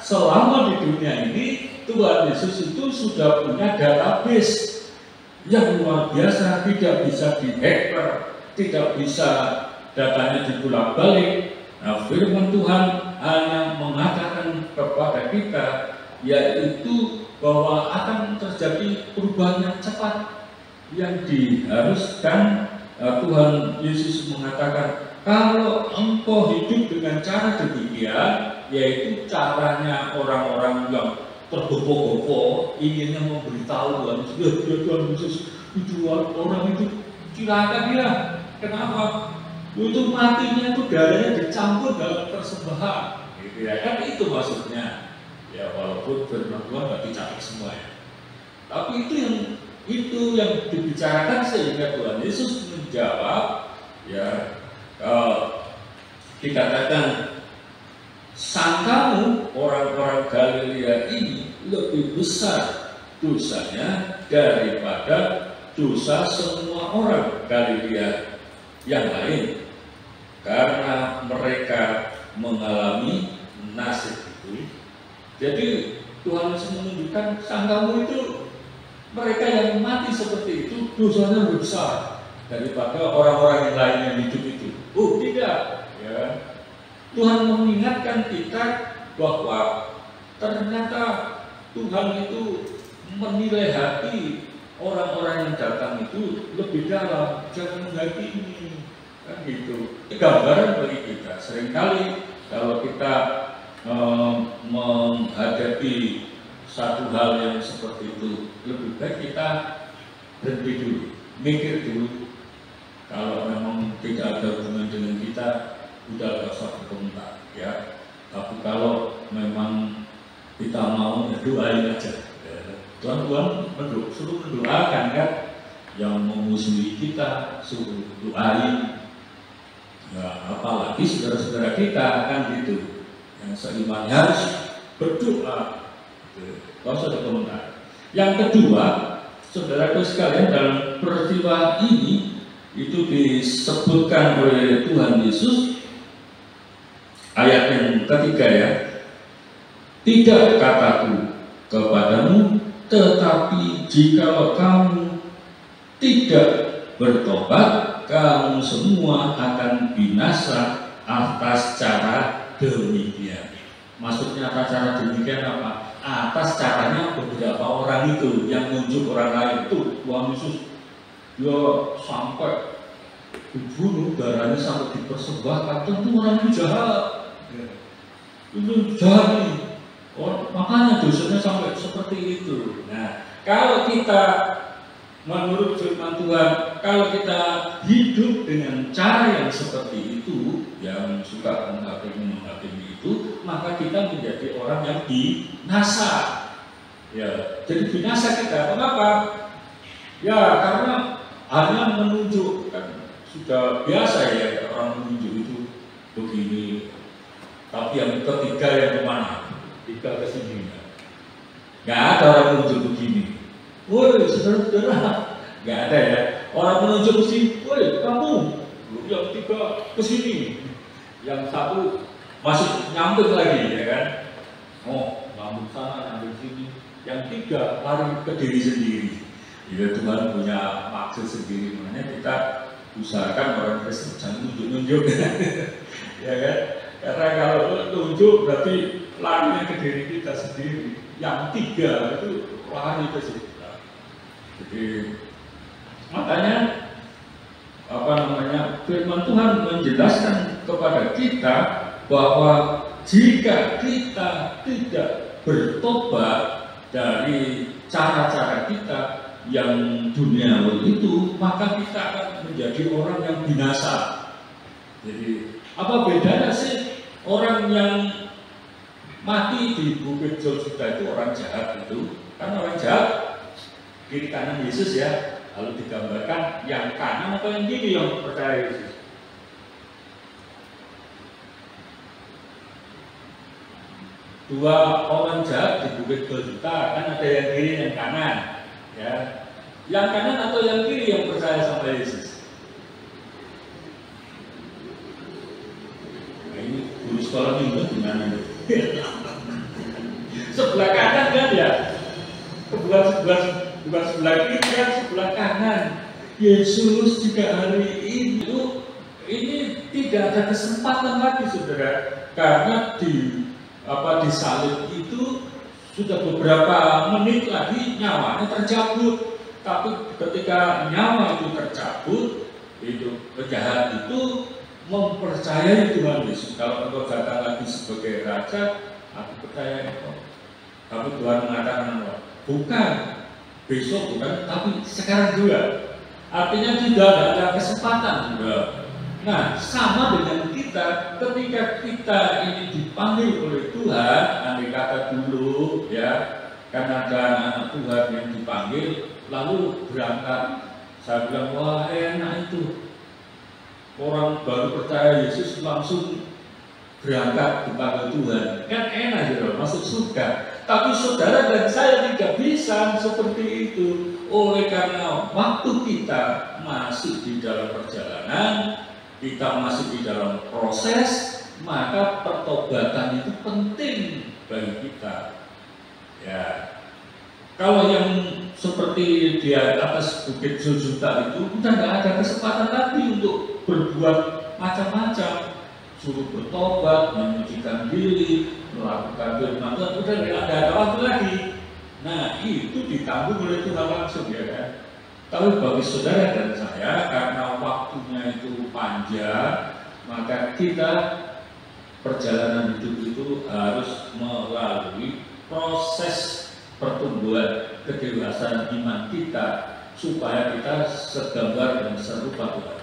selama di dunia ini Tuhan Yesus itu sudah punya database yang luar biasa, tidak bisa dihacker, tidak bisa datanya dibolak-balik. Nah, firman Tuhan hanya mengatakan kepada kita yaitu bahwa akan terjadi perubahan yang cepat yang diharuskan. Tuhan Yesus mengatakan kalau engkau hidup dengan cara demikian, yaitu caranya orang-orang yang tergopoh-gopoh inginnya memberitahu Tuhan Yesus itu orang itu silakan dia. Kenapa? Itu matinya itu darahnya dicampur dalam persembahan, gitu ya kan, itu maksudnya. Ya walaupun firman Tuhan nggak dicatat semua ya, tapi itu yang dibicarakan sehingga Tuhan Yesus menjawab ya, dikatakan sangkamu orang-orang Galilea ini lebih besar dosanya daripada dosa semua orang Galilea yang lain, karena mereka mengalami nasib itu. Jadi Tuhan Yesus menunjukkan sangkamu itu, mereka yang mati seperti itu dosanya lebih besar daripada orang-orang yang lain yang hidup itu. Oh tidak, ya. Tuhan mengingatkan kita bahwa ternyata Tuhan itu menilai hati orang-orang yang datang itu lebih dalam, jangan menghakimi, kan gitu. Ini gambaran bagi kita. Seringkali kalau kita menghadapi satu hal yang seperti itu, lebih baik kita berhenti dulu, mikir dulu. Kalau memang tidak ada hubungan dengan kita, udah gak usah berkomentar, ya. Tapi kalau memang kita mau, ya doain aja. Tuhan suruh mendoakan kan, yang memusuhi kita suruh doain. Ya, apalagi saudara-saudara kita kan gitu, yang seiman harus berdoa. Kalau sudah komentar. Yang kedua, saudaraku sekalian, dalam peristiwa ini itu disebutkan oleh Tuhan Yesus ayat yang ketiga ya, tidak kataku kepadamu, tetapi jikalau kamu tidak bertobat, kamu semua akan binasa atas cara demikian. Maksudnya atas cara demikian apa? Atas caranya beberapa orang itu yang menunjuk orang lain. Tuh Tuhan Yesus dia sampai dibunuh, darahnya sampai dipersembahkan. Tentu orang itu jahat, itu jahat nih. Oh, makanya dosanya sampai seperti itu. Nah, kalau kita menurut firman Tuhan, kalau kita hidup dengan cara yang seperti itu, yang suka menghakimi itu, maka kita menjadi orang yang binasa. Ya, jadi binasa kita. Kenapa? Ya, karena hanya menunjuk, kan sudah biasa ya orang menunjuk itu begini. Tapi yang ketiga yang kemana? Tiga ke sini. Nggak ada orang menunjuk begini. Woi, saudara-saudara, nggak ada ya. Orang menunjuk ke sini, woi, kamu. Yang tiga ke sini. Yang satu masih nyambung lagi, ya kan? Oh, nyambung sana, nyambung sini. Yang tiga lari ke diri sendiri. Ya, Tuhan punya maksud sendiri. Makanya kita usahakan orang Kristen jangan nunjuk-nunjuk. Ya kan? Karena kalau nunjuk berarti larinya ke diri kita sendiri. Yang tiga itu lari ke situ. Jadi makanya firman Tuhan menjelaskan kepada kita bahwa jika kita tidak bertobat dari cara-cara kita yang duniawi itu, maka kita akan menjadi orang yang binasa. Jadi apa bedanya sih orang yang mati di Bukit Golgota itu, orang jahat itu? Kan orang jahat kiri kanan Yesus ya, lalu digambarkan yang kanan atau yang kiri yang percaya Yesus. Dua orang jahat di Bukit Golgota, kan ada yang kiri yang kanan, ya. Yang kanan atau yang kiri yang percaya sama Yesus? Nah, ini guru sekolah minggu gimana nih? bukan sebelah kiri, yang sebelah kanan. Yesus juga hari ini tidak ada kesempatan lagi, saudara, karena di salib itu sudah beberapa menit lagi nyawanya tercabut. Tapi ketika nyawa itu tercabut, itu penjahat itu mempercayai Tuhan Yesus. Kalau engkau datang lagi sebagai raja, aku percaya engkau. Tapi Tuhan mengatakan, bukan besok, bukan, tapi sekarang juga. Artinya tidak ada kesempatan juga. Nah, sama dengan kita, ketika kita ini dipanggil oleh Tuhan, andai kata dulu ya, karena ada anak Tuhan yang dipanggil, lalu berangkat. Saya bilang, wah enak itu. Orang baru percaya Yesus langsung berangkat dipanggil Tuhan. Kan enak gitu, masuk surga. Tapi saudara dan saya tidak bisa seperti itu. Oleh karena waktu kita masih di dalam perjalanan, kita masih di dalam proses, maka pertobatan itu penting bagi kita. Ya, kalau yang seperti di atas Bukit Zuljuta itu udah nggak ada kesempatan lagi untuk berbuat macam-macam, suruh bertobat, menyucikan diri, melakukan firman Tuhan, udah nggak ada waktu lagi. Nah, itu ditanggung oleh Tuhan langsung, ya kan? Tapi bagi saudara dan saya, karena waktunya itu panjang, maka kita perjalanan hidup itu harus melalui proses pertumbuhan kedewasaan iman kita, supaya kita segambar dan serupa Tuhan.